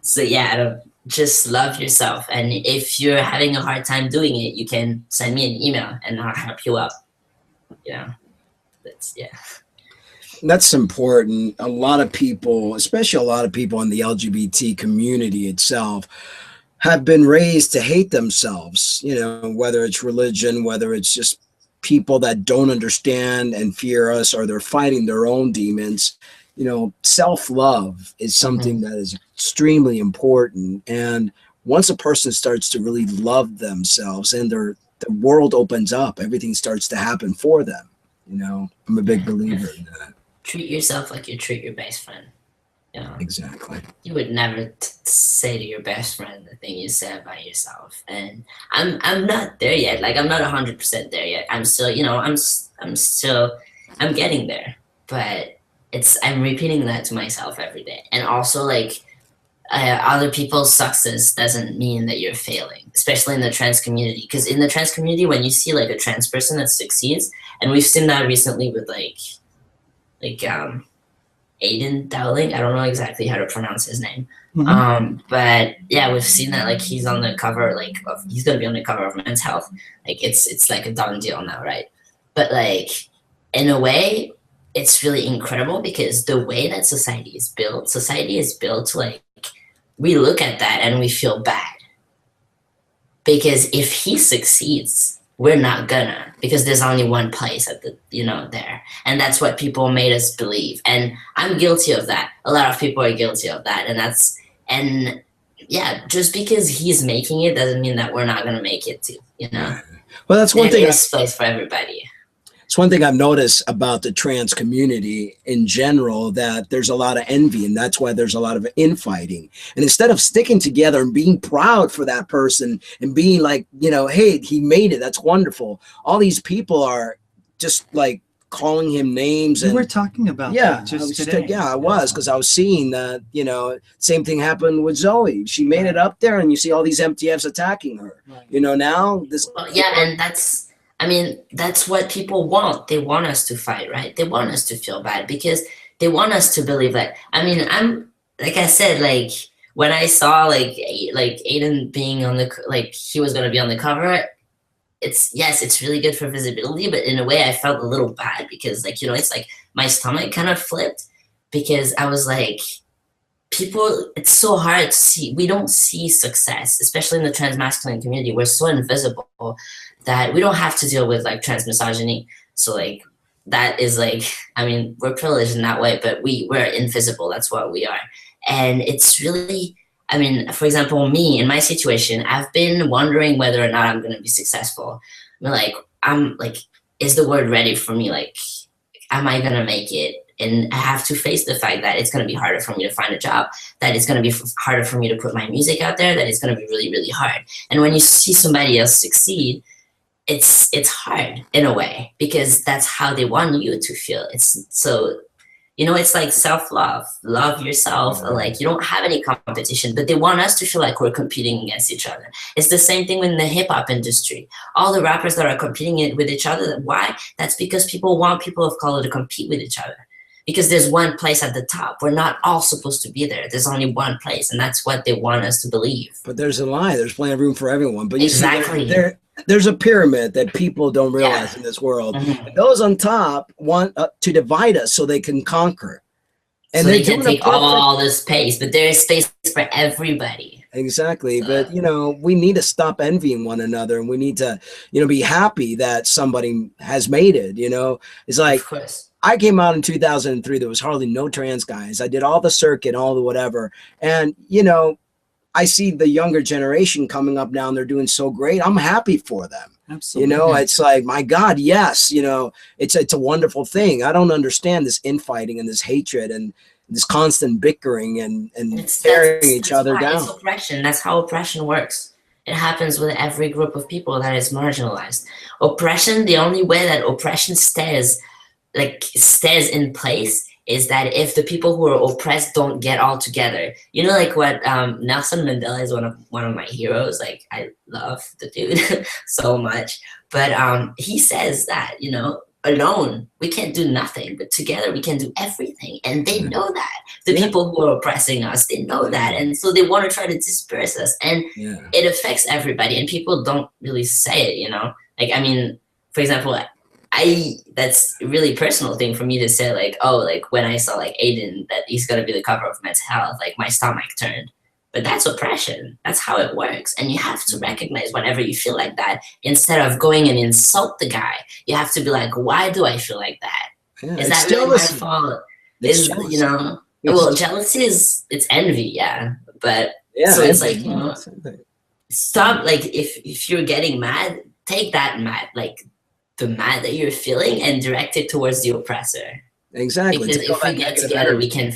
So yeah, just love yourself. And if you're having a hard time doing it, you can send me an email and I'll help you up. Yeah. That's important. A lot of people, especially a lot of people in the LGBT community itself, have been raised to hate themselves, you know, whether it's religion, whether it's just people that don't understand and fear us, or they're fighting their own demons. You know, self-love is something that is extremely important. And once a person starts to really love themselves and the world opens up, everything starts to happen for them. You know, I'm a big believer in that. Treat yourself like you treat your best friend. You know? Exactly. You would never say to your best friend the thing you said about yourself. And I'm not there yet. Like I'm not 100% there yet. I'm still, you know, I'm getting there. But I'm repeating that to myself every day. And also like other people's success doesn't mean that you're failing, especially in the trans community. Because in the trans community, when you see like a trans person that succeeds, and we've seen that recently with like Aiden Dowling. I don't know exactly how to pronounce his name. Mhm. But yeah, we've seen that like he's on the cover, like he's gonna be on the cover of Men's Health. Like it's like a done deal now, right? But like in a way, it's really incredible because the way that society is built to like we look at that and we feel bad. Because if he succeeds, we're not gonna, because there's only one place at the, there. And that's what people made us believe. And I'm guilty of that. A lot of people are guilty of that. And yeah, just because he's making it doesn't mean that we're not gonna make it too, Well, that's one thing. There's place for everybody. It's one thing I've noticed about the trans community in general, that there's a lot of envy, and that's why there's a lot of infighting. And instead of sticking together and being proud for that person and being like, hey, he made it, that's wonderful. All these people are just like calling him names. We and were talking about that just today. I was, because I was seeing that, same thing happened with Zoe. She made it up there, and you see all these MTFs attacking her. Right. Now this. Well, yeah, and that's what people want. They want us to fight, right? They want us to feel bad because they want us to believe that. I'm like I said, like when I saw like Aiden being on he was gonna be on the cover. It's really good for visibility, but in a way I felt a little bad because it's like my stomach kind of flipped because I was like, people, it's so hard to see. We don't see success, especially in the trans masculine community. We're so invisible that we don't have to deal with like trans misogyny. So like that is like, we're privileged in that way, but we're invisible. That's what we are. And it's really, for example, me in my situation, I've been wondering whether or not I'm going to be successful. I'm like, is the word ready for me? Like, am I going to make it? And I have to face the fact that it's going to be harder for me to find a job, that it's going to be harder for me to put my music out there, that it's going to be really, really hard. And when you see somebody else succeed, it's hard in a way because that's how they want you to feel. It's so, it's like self-love, love yourself. Like you don't have any competition, but they want us to feel like we're competing against each other. It's the same thing in the hip hop industry. All the rappers that are competing with each other. Why? That's because people want people of color to compete with each other. Because there's one place at the top. We're not all supposed to be there. There's only one place, and that's what they want us to believe. But there's a lie. There's plenty of room for everyone. But exactly. There's a pyramid that people don't realize in this world. Mm-hmm. Those on top want to divide us so they can conquer. And so they can take all the space, but there is space for everybody. Exactly. But, we need to stop envying one another, and we need to, be happy that somebody has made it. It's like, of course. I came out in 2003. There was hardly no trans guys. I did all the circuit, all the whatever. And, I see the younger generation coming up now and they're doing so great. I'm happy for them. Absolutely. It's like, my God, yes, it's a wonderful thing. I don't understand this infighting and this hatred and this constant bickering and tearing each other down. It's oppression. That's how oppression works. It happens with every group of people that is marginalized. Oppression, the only way that oppression stays in place is that if the people who are oppressed don't get all together. Like what Nelson Mandela is one of my heroes. Like I love the dude so much. But he says that, alone we can't do nothing, but together we can do everything. And they know that. The people who are oppressing us, they know that. And so they want to try to disperse us. And it affects everybody. And people don't really say it, for example, that's a really personal thing for me to say, when I saw Aiden, that he's going to be the cover of Men's Health, my stomach turned. But that's oppression. That's how it works. And you have to recognize whenever you feel like that, instead of going and insult the guy, you have to be like, why do I feel like that? Yeah, is that really my fault? Jealousy it's envy. Yeah. But so it's stop. If you're getting mad, take that mad, the mad that you're feeling and direct it towards the oppressor. Exactly. Because if we get together, we can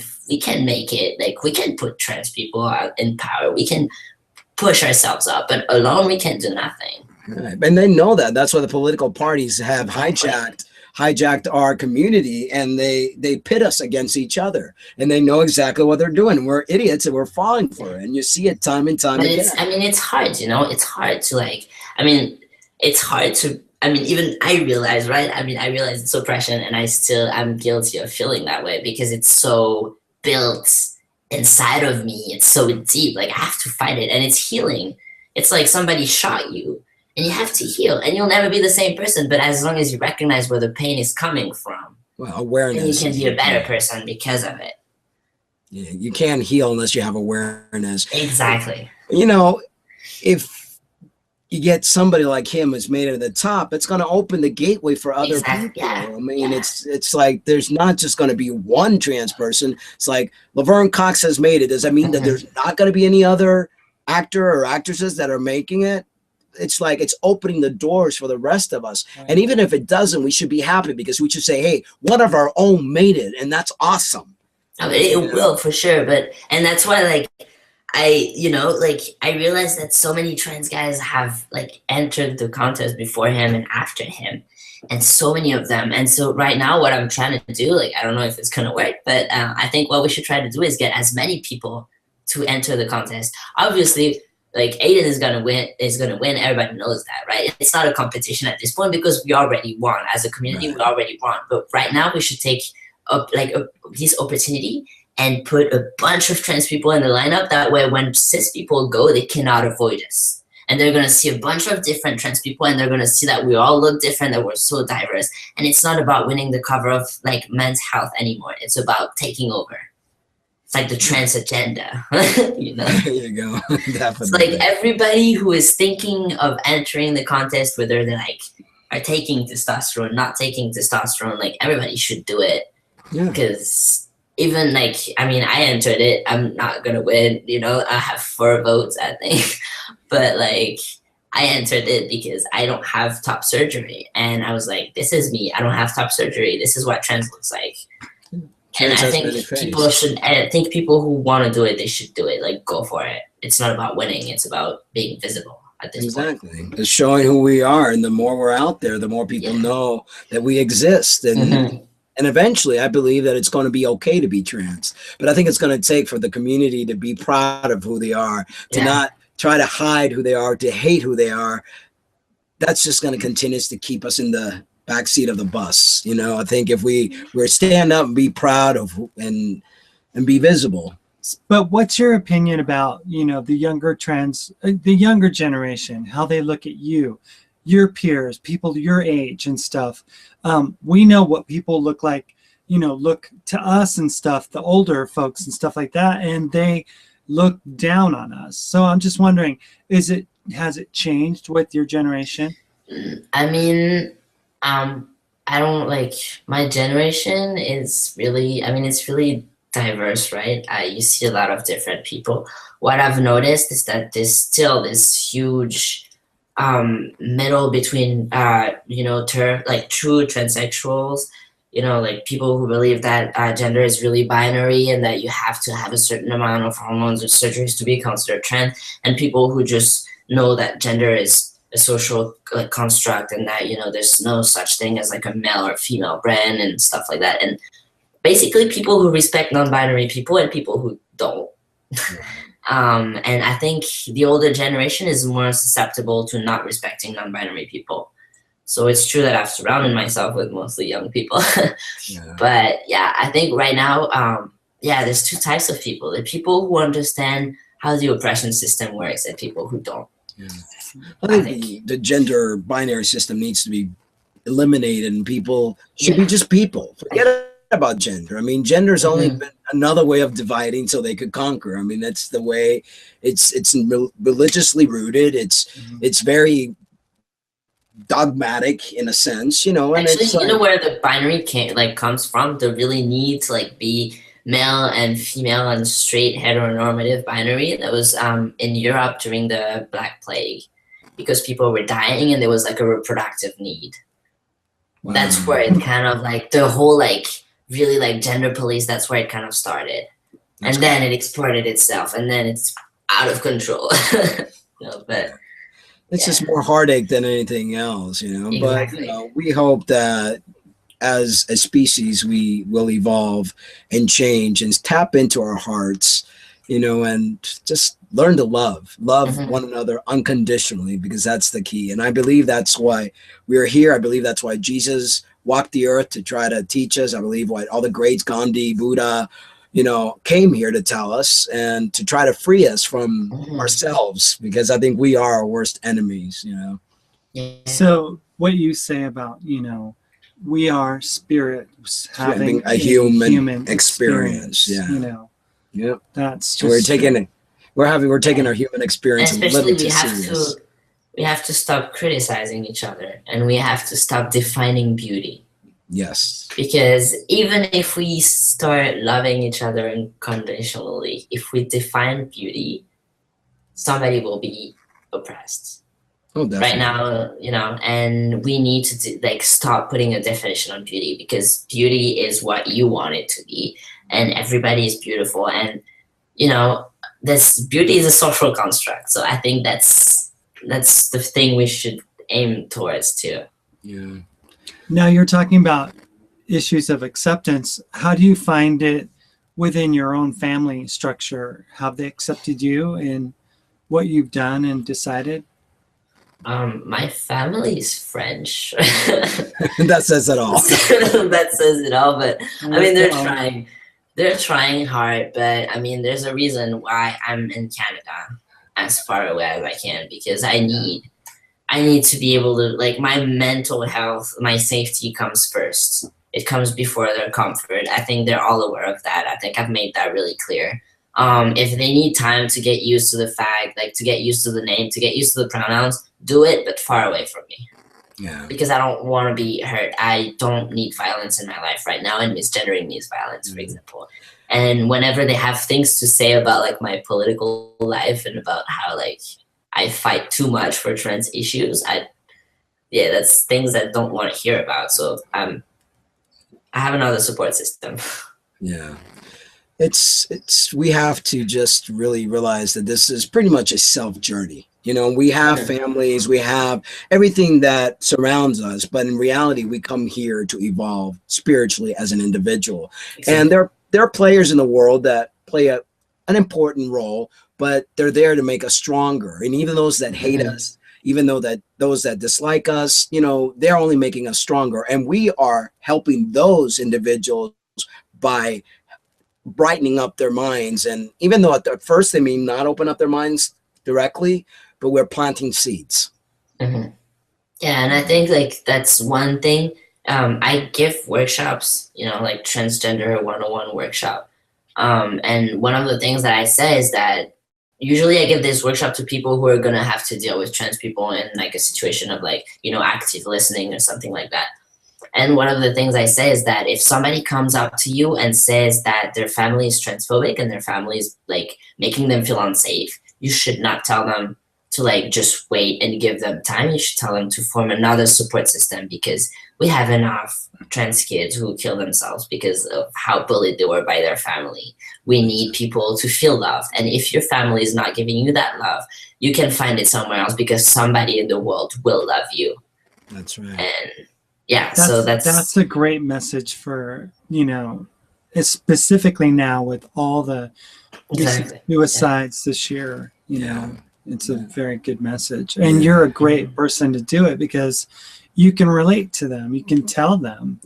make it. We can put trans people out in power. We can push ourselves up, but alone we can do nothing. Right. And they know that. That's why the political parties have hijacked our community, and they pit us against each other, and they know exactly what they're doing. We're idiots and we're falling for it. And you see it time and time again. It's hard, it's hard to it's hard to I mean, even I realize, right? I mean, I realize it's oppression, and I'm guilty of feeling that way because it's so built inside of me. It's so deep. Like, I have to fight it, and it's healing. It's like somebody shot you, and you have to heal, and you'll never be the same person. But as long as you recognize where the pain is coming from, well, awareness, then you can be a better person because of it. Yeah, you can't heal unless you have awareness. Exactly. You know, if you get somebody like him who's made it at the top, it's going to open the gateway for other people. Yeah. I mean, it's like there's not just going to be one trans person. It's like Laverne Cox has made it. Does that mean that there's not going to be any other actor or actresses that are making it? It's like it's opening the doors for the rest of us. Right. And even if it doesn't, we should be happy because we should say, hey, one of our own made it, and that's awesome. I mean, it will for sure. And that's why, like, I realized that so many trans guys have like entered the contest before him and after him, and so many of them. And so right now what I'm trying to do, like, I don't know if it's going to work, but I think what we should try to do is get as many people to enter the contest. Obviously, like, Aiden is going to win. Everybody knows that, right? It's not a competition at this point because we already won as a community. Right. We already won. But right now we should take up this opportunity and put a bunch of trans people in the lineup. That way, when cis people go, they cannot avoid us. And they're going to see a bunch of different trans people, and they're going to see that we all look different, that we're so diverse. And it's not about winning the cover of, like, Men's Health anymore. It's about taking over. It's like the trans agenda, you know? There you go. Definitely. It's like everybody who is thinking of entering the contest, whether they, like, are taking testosterone, not taking testosterone, like, everybody should do it. Yeah. Because even, like, I mean, I entered it. I'm not going to win, you know. I have 4 votes, I think. But, like, I entered it because I don't have top surgery. And I was like, this is me. I don't have top surgery. This is what trans looks like. And I think people who want to do it, they should do it. Like, go for it. It's not about winning. It's about being visible at this point. Exactly. It's showing who we are. And the more we're out there, the more people know that we exist. And and eventually, I believe that it's going to be okay to be trans. But I think it's going to take for the community to be proud of who they are, to not try to hide who they are, to hate who they are. That's just going to continue to keep us in the backseat of the bus. You know, I think if we're stand up and be proud of and be visible. But what's your opinion about, you know, the younger generation, how they look at you, your peers, people your age and stuff? We know what people look like, you know, look to us and stuff, the older folks and stuff like that, and they look down on us. So I'm just wondering, has it changed with your generation? I mean, I don't, like, my generation is really, I mean, it's really diverse, right? You see a lot of different people. What I've noticed is that there's still this huge middle between you know, true transsexuals, you know, like people who believe that gender is really binary and that you have to have a certain amount of hormones or surgeries to be considered trans, and people who just know that gender is a social, like, construct, and that, you know, there's no such thing as, like, a male or female brand and stuff like that. And basically people who respect non-binary people and people who don't. And I think the older generation is more susceptible to not respecting non-binary people. So it's true that I've surrounded myself with mostly young people. But yeah, I think right now, there's 2 types of people: the people who understand how the oppression system works and people who don't. I think the gender binary system needs to be eliminated, and people should be just people. Forget about gender. I mean, gender's only been another way of dividing so they could conquer. I mean, that's the way it's religiously rooted. It's very dogmatic in a sense, you know. And actually, it's you know where the binary comes from? The really need to, like, be male and female and straight heteronormative binary. That was in Europe during the Black Plague, because people were dying and there was, like, a reproductive need. Wow. That's where it kind of, like, the whole, like, really, like, gender police, that's where it kind of started. And then it exploded itself, and then it's out of control. You know, but it's just more heartache than anything else, you know. Exactly. But, you know, we hope that as a species we will evolve and change and tap into our hearts, you know, and just learn to love Mhm. one another unconditionally, because that's the key. And I believe that's why we're here. I believe that's why Jesus walked the earth, to try to teach us. I believe why all the greats, Gandhi, Buddha, came here to tell us and to try to free us from Mhm. ourselves, because I think we are our worst enemies. Yeah. So what you say about, we are spirits having a human experience, experience. Yeah. Yeah. that's And we're just taking our human experience And a little especially too serious. we have to stop criticizing each other, and we have to stop defining beauty. Yes. Because even if we start loving each other unconditionally, if we define beauty, somebody will be oppressed. Oh, definitely. Right now, and we need to stop putting a definition on beauty, because beauty is what you want it to be, and everybody is beautiful, and this beauty is a social construct. So I think that's the thing we should aim towards too. Yeah. Now you're talking about issues of acceptance. How do you find it within your own family structure? Have they accepted you in what you've done and decided? My family is French. That says it all. That says it all. But I mean, they're Well, trying. They're trying hard. But I mean, there's a reason why I'm in Canada as far away as I can, because I need to be able to, my mental health, my safety comes first. It comes before their comfort. I think they're all aware of that. I think I've made that really clear. If they need time to get used to the fact, to get used to the name, to get used to the pronouns, do it, but far away from me. Yeah. Because I don't want to be hurt. I don't need violence in my life right now, and misgendering means violence, for example. And whenever they have things to say about my political life and about how I fight too much for trans issues, that's things I don't want to hear about. So I have another support system. Yeah. We have to just really realize that this is pretty much a self journey. We have families, we have everything that surrounds us, but in reality, we come here to evolve spiritually as an individual. Exactly. And there are players in the world that play an important role, but they're there to make us stronger. And even those that hate us, even though that those that dislike us, they're only making us stronger. And we are helping those individuals by brightening up their minds. And even though at first they may not open up their minds directly, but we're planting seeds. Mm-hmm. Yeah, and I think that's one thing. I give workshops, like transgender 101 workshop. And one of the things that I say is that usually I give this workshop to people who are going to have to deal with trans people in a situation of active listening or something like that. And one of the things I say is that if somebody comes up to you and says that their family is transphobic and their family is making them feel unsafe, you should not tell them to just wait and give them time. You should tell them to form another support system, because we have enough trans kids who kill themselves because of how bullied they were by their family. We need people to feel loved. And if your family is not giving you that love, you can find it somewhere else, because somebody in the world will love you. That's right. And yeah, that's a great message for, specifically now with all the suicides this year, it's a very good message. And you're a great person to do it, because you can relate to them. You can tell them,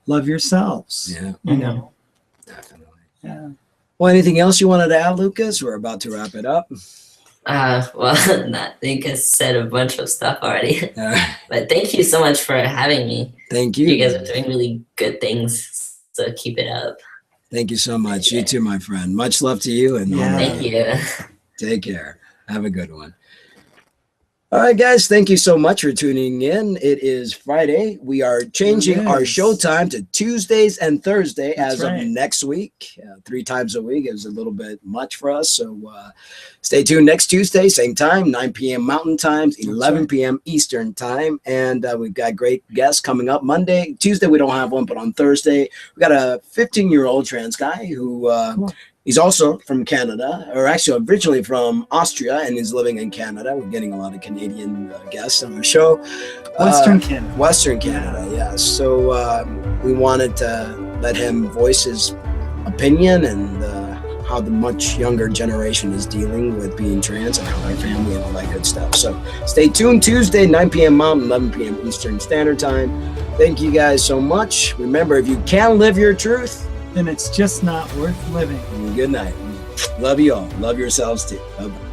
love yourselves. Yeah. Definitely. Yeah. Well, anything else you wanted to add, Lucas? We're about to wrap it up. Well, I think I said a bunch of stuff already. But thank you so much for having me. Thank you. You guys are doing really good things, so keep it up. Thank you so much. You too, my friend. Much love to you. And thank you. Take care. Have a good one. All right, guys, thank you so much for tuning in. It is Friday. We are changing our show time to Tuesdays and Thursday as of next week. 3 times a week is a little bit much for us. So stay tuned next Tuesday, same time, 9 p.m. Mountain Time, 11 p.m. Eastern Time. And we've got great guests coming up Monday. Tuesday, we don't have one, but on Thursday, we got a 15-year-old trans guy who... he's also from Canada, or actually originally from Austria, and is living in Canada. We're getting a lot of Canadian guests on our show. Western Canada. Western Canada, yes. So we wanted to let him voice his opinion and how the much younger generation is dealing with being trans and how their family and all that good stuff. So stay tuned. Tuesday, 9 p.m. Mountain, 11 p.m. Eastern Standard Time. Thank you guys so much. Remember, if you can live your truth, then it's just not worth living. Good night. Love you all. Love yourselves too. Bye-bye.